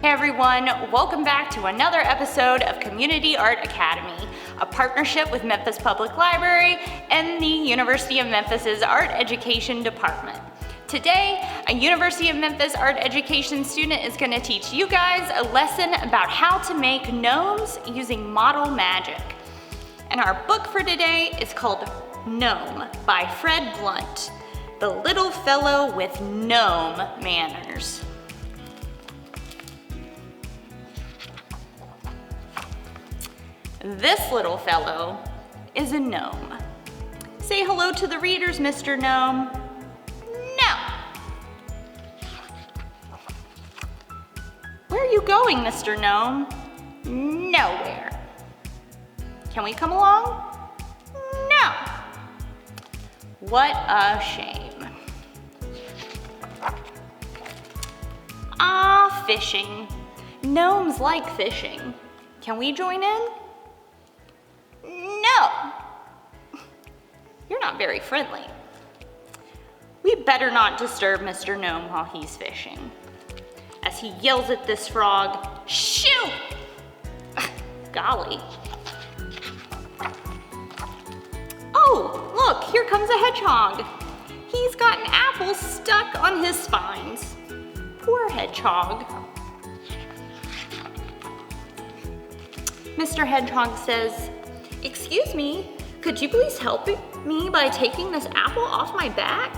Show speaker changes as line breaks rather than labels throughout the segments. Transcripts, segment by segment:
Hey everyone, welcome back to another episode of Community Art Academy, a partnership with Memphis Public Library and the University of Memphis's Art Education Department. Today, a University of Memphis art education student is going to teach you guys a lesson about how to make gnomes using model magic. And our book for today is called Gnome by Fred Blunt, the little fellow with gnome manners. This little fellow is a gnome. Say hello to the readers, Mr. Gnome. No. Where are you going, Mr. Gnome? Nowhere. Can we come along? No. What a shame. Ah, fishing. Gnomes like fishing. Can we join in? No. You're not very friendly. We better not disturb Mr. Gnome while he's fishing. As he yells at this frog, shoot! Golly. Oh, look, here comes a hedgehog. He's got an apple stuck on his spines. Poor hedgehog. Mr. Hedgehog says, "Excuse me, could you please help me by taking this apple off my back?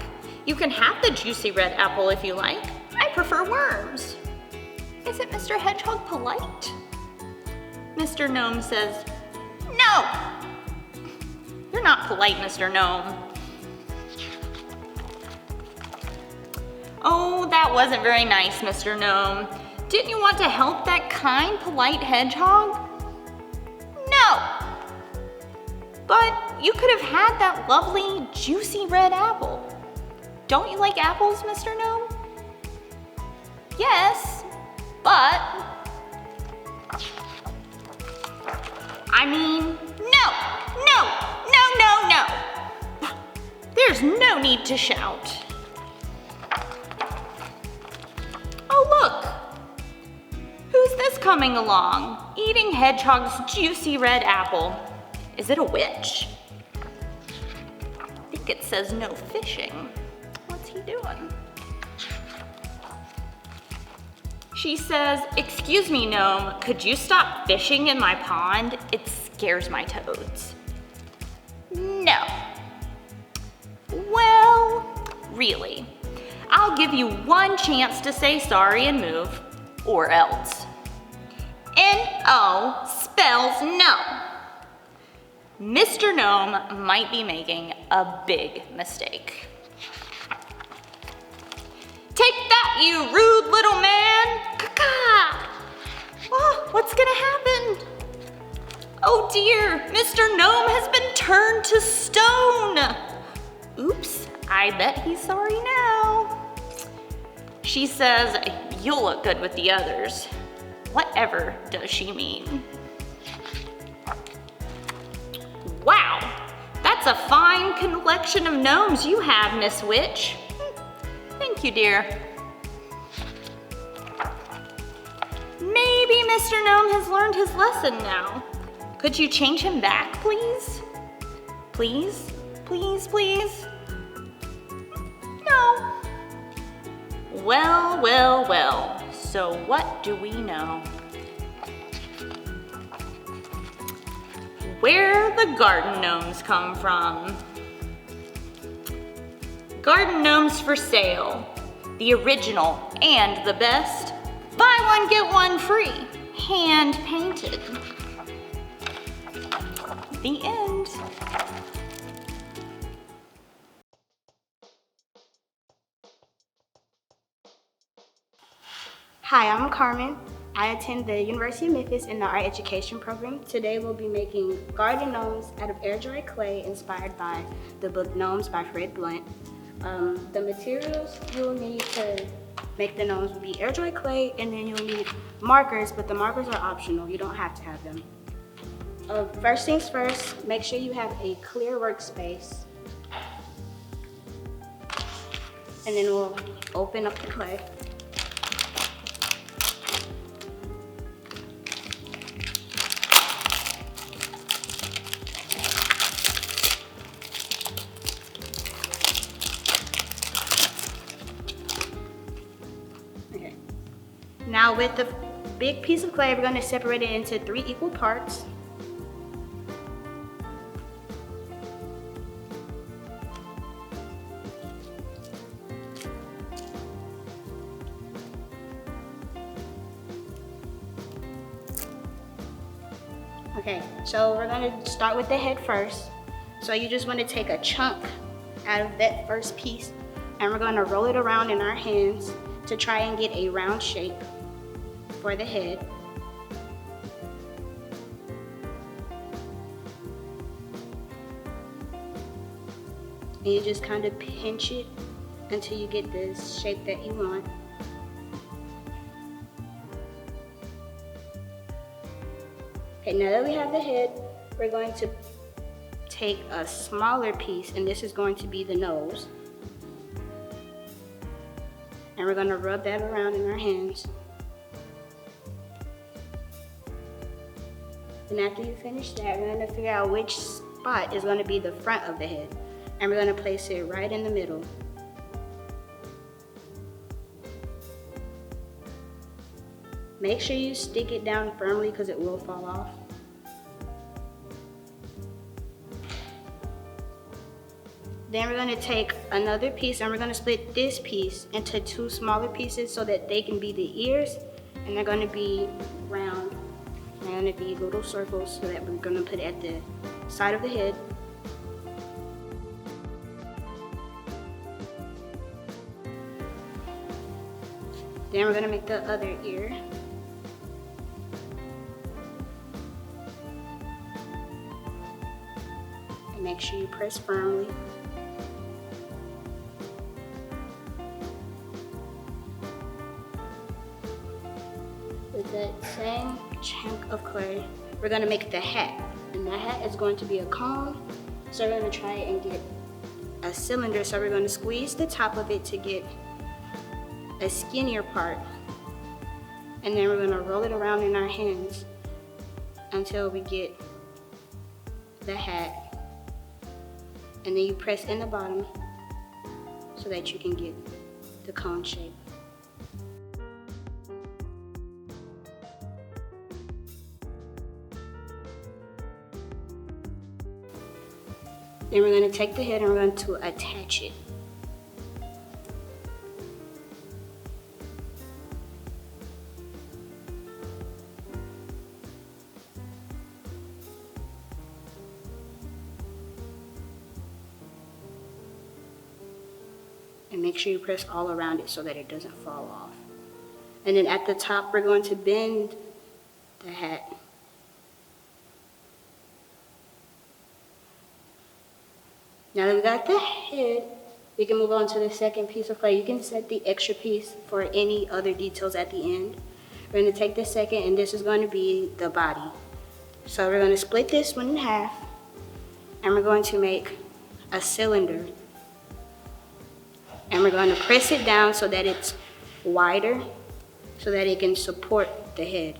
You can have the juicy red apple if you like. I prefer worms." Isn't Mr. Hedgehog polite? Mr. Gnome says, "No! You're not polite, Mr. Gnome." Oh, that wasn't very nice, Mr. Gnome. Didn't you want to help that kind, polite hedgehog? No! But you could have had that lovely, juicy red apple. Don't you like apples, Mr. Gnome? Yes, but... I mean, no! There's no need to shout. Oh, look! Who's this coming along, eating Hedgehog's juicy red apple? Is it a witch? I think it says no fishing. What's he doing? She says, "Excuse me, Gnome, could you stop fishing in my pond? It scares my toads." No. Well, really. I'll give you one chance to say sorry and move, or else. N-O spells no. Mr. Gnome might be making a big mistake. Take that, you rude little man! Caw-caw! Oh, what's gonna happen? Oh dear, Mr. Gnome has been turned to stone! Oops, I bet he's sorry now. She says, "You'll look good with the others." Whatever does she mean? Wow, that's a fine collection of gnomes you have, Miss Witch. Thank you, dear. Maybe Mr. Gnome has learned his lesson now. Could you change him back, please? Please, please, please? No. Well, well, well. So what do we know? Where the garden gnomes come from. Garden gnomes for sale. The original and the best. Buy one, get one free. Hand painted. The end.
Hi, I'm Carmen. I attend the University of Memphis in the art education program. Today we'll be making garden gnomes out of air dry clay inspired by the book Gnomes by Fred Blunt. The materials you'll need to make the gnomes will be air dry clay, and then you'll need markers, but the markers are optional. You don't have to have them. First things first, make sure you have a clear workspace. And then we'll open up the clay. Now with the big piece of clay, we're going to separate it into 3 equal parts. Okay, so we're going to start with the head first. So you just want to take a chunk out of that first piece, and we're going to roll it around in our hands to try and get a round shape for the head. And you just kind of pinch it until you get the shape that you want. Okay, now that we have the head, we're going to take a smaller piece, and this is going to be the nose. And we're going to rub that around in our hands. And after you finish that, we're going to figure out which spot is going to be the front of the head. And we're going to place it right in the middle. Make sure you stick it down firmly because it will fall off. Then we're going to take another piece and we're going to split this piece into 2 smaller pieces so that they can be the ears, and they're going to be round. They're going to be little circles so that we're going to put at the side of the head. Then we're going to make the other ear. And make sure you press firmly. With that same chunk of clay, we're going to make the hat. And the hat is going to be a cone. So we're going to try and get a cylinder. So we're going to squeeze the top of it to get a skinnier part. And then we're going to roll it around in our hands until we get the hat. And then you press in the bottom so that you can get the cone shape. Then we're going to take the head and we're going to attach it. And make sure you press all around it so that it doesn't fall off. And then at the top, we're going to bend the hat. Now that we got the head, we can move on to the second piece of clay. You can set the extra piece for any other details at the end. We're going to take the second, and this is going to be the body. So we're going to split this one in half, and we're going to make a cylinder. And we're going to press it down so that it's wider, so that it can support the head.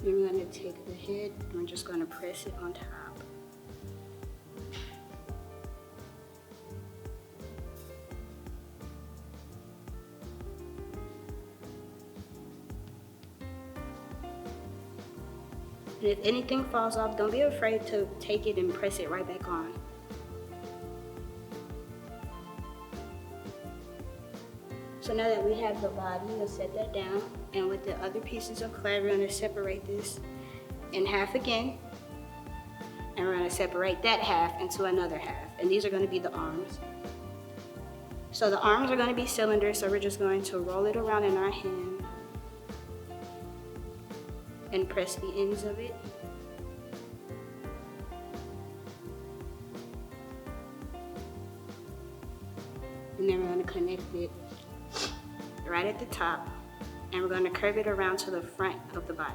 Then we're going to take the head and we're just going to press it on top. And if anything falls off, don't be afraid to take it and press it right back on. So now that we have the body, we'll set that down. And with the other pieces of clay, we're going to separate this in half again. And we're going to separate that half into another half. And these are going to be the arms. So the arms are going to be cylinders, so we're just going to roll it around in our hand and press the ends of it. And then we're going to connect it right at the top, and we're going to curve it around to the front of the body.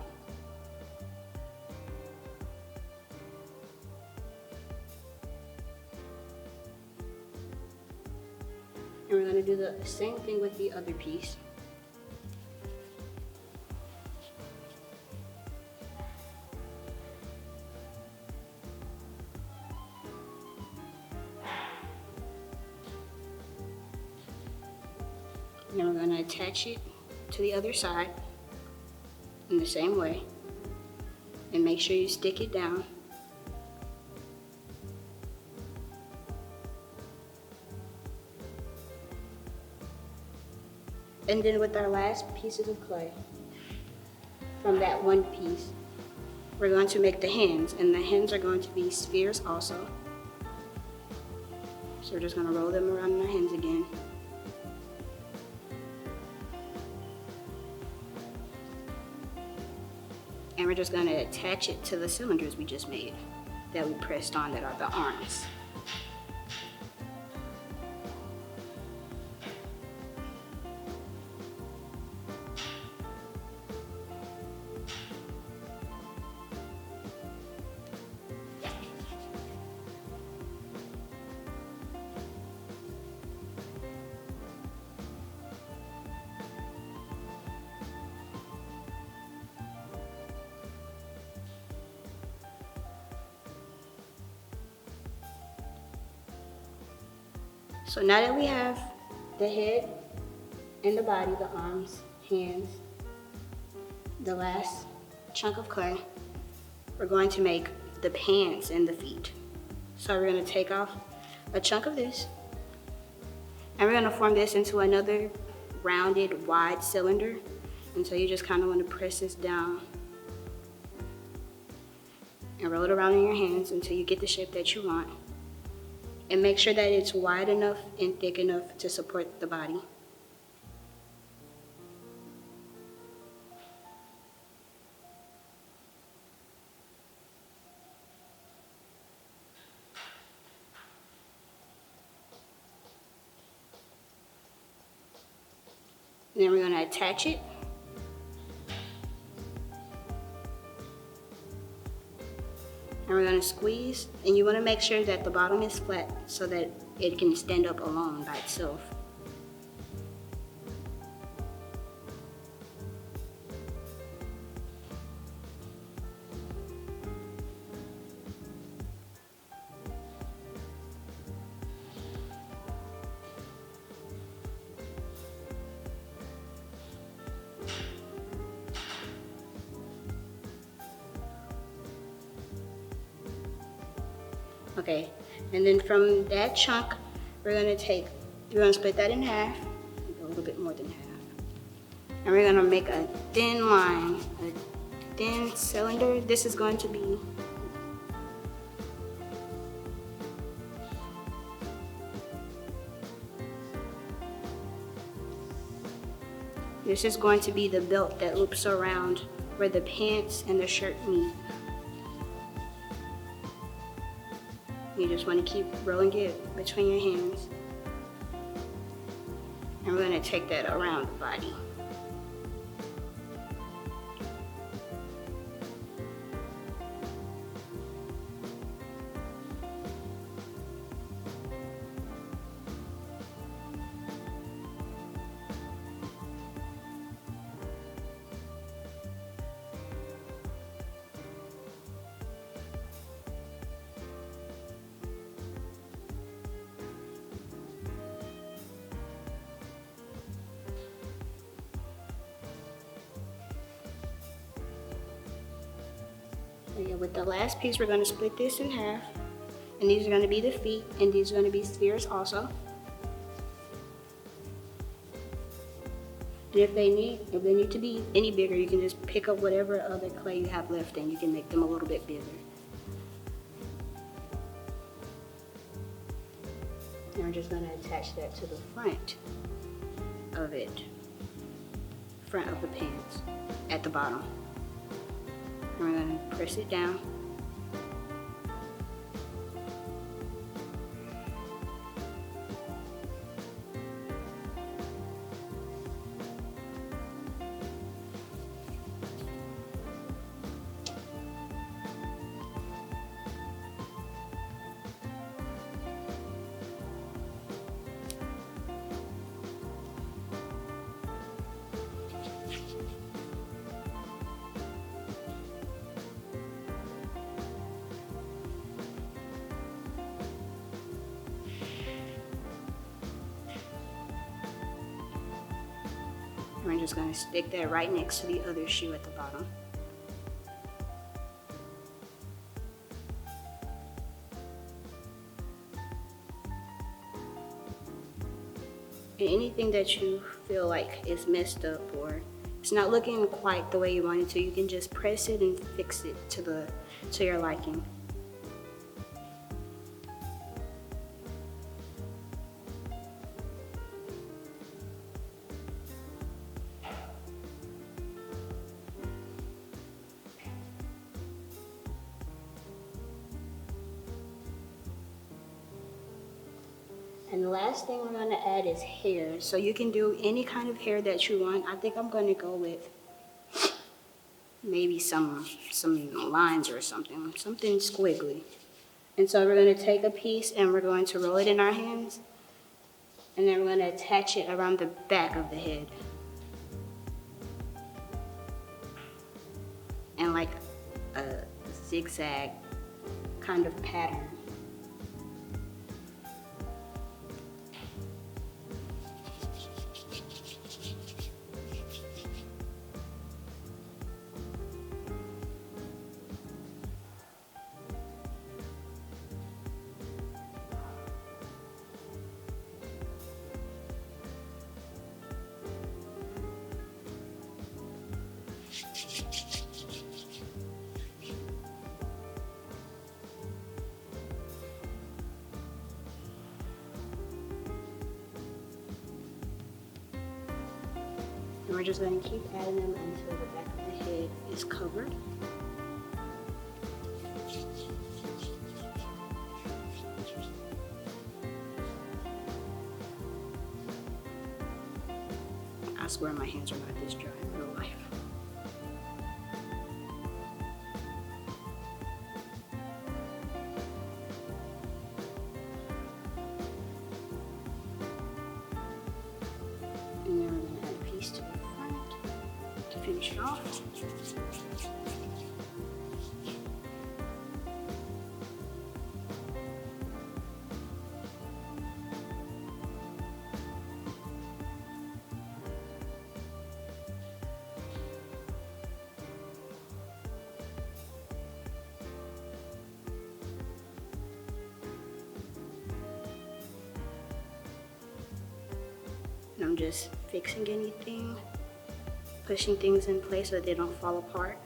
And we're going to do the same thing with the other piece. Then we're going to attach it to the other side in the same way. And make sure you stick it down. And then with our last pieces of clay, from that one piece, we're going to make the hands, and the hands are going to be spheres also. So we're just going to roll them around in our hands again. And we're just going to attach it to the cylinders we just made, that we pressed on, that are the arms. So now that we have the head and the body, the arms, hands, the last chunk of clay, we're going to make the pants and the feet. So we're going to take off a chunk of this, and we're going to form this into another rounded, wide cylinder. And so you just kind of want to press this down and roll it around in your hands until you get the shape that you want. And make sure that it's wide enough and thick enough to support the body. Then we're going to attach it. And we're going to squeeze, and you want to make sure that the bottom is flat so that it can stand up alone by itself. Okay, and then from that chunk, we're gonna split that in half, a little bit more than half. And we're gonna make a thin line, a thin cylinder. This is going to be the belt that loops around where the pants and the shirt meet. You just want to keep rolling it between your hands. And we're going to take that around the body. Okay, with the last piece, we're going to split this in half, and these are going to be the feet, and these are going to be spheres also. And if they need to be any bigger, you can just pick up whatever other clay you have left, and you can make them a little bit bigger. And we're just going to attach that to the front of it, front of the pants, at the bottom. And we're going to press it down. just gonna stick that right next to the other shoe at the bottom. And anything that you feel like is messed up or it's not looking quite the way you want it to, you can just press it and fix it to your liking. And the last thing we're gonna add is hair. So you can do any kind of hair that you want. I think I'm gonna go with maybe some lines or something squiggly. And so we're gonna take a piece and we're going to roll it in our hands. And then we're gonna attach it around the back of the head. And like a zigzag kind of pattern. And we're just going to keep adding them until the back of the head is covered. I swear my hands are not this dry in real life. And then we're going to add a piece to the front to finish it off. And I'm just fixing anything, pushing things in place so that they don't fall apart.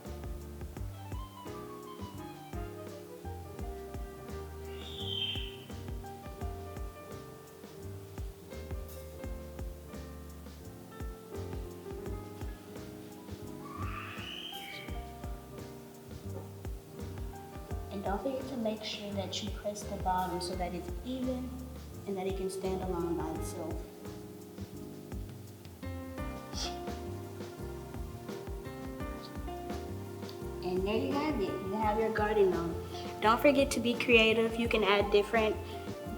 And don't forget to make sure that you press the bottom so that it's even and that it can stand alone by itself. And there you have it. You have your garden gnome. Don't forget to be creative. You can add different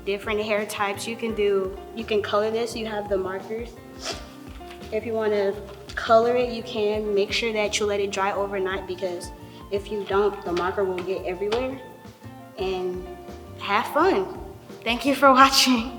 hair types. You can color this. You have the markers. If you want to color it, you can. Make sure that you let it dry overnight, because if you don't, the marker will get everywhere. And have fun. Thank you for watching.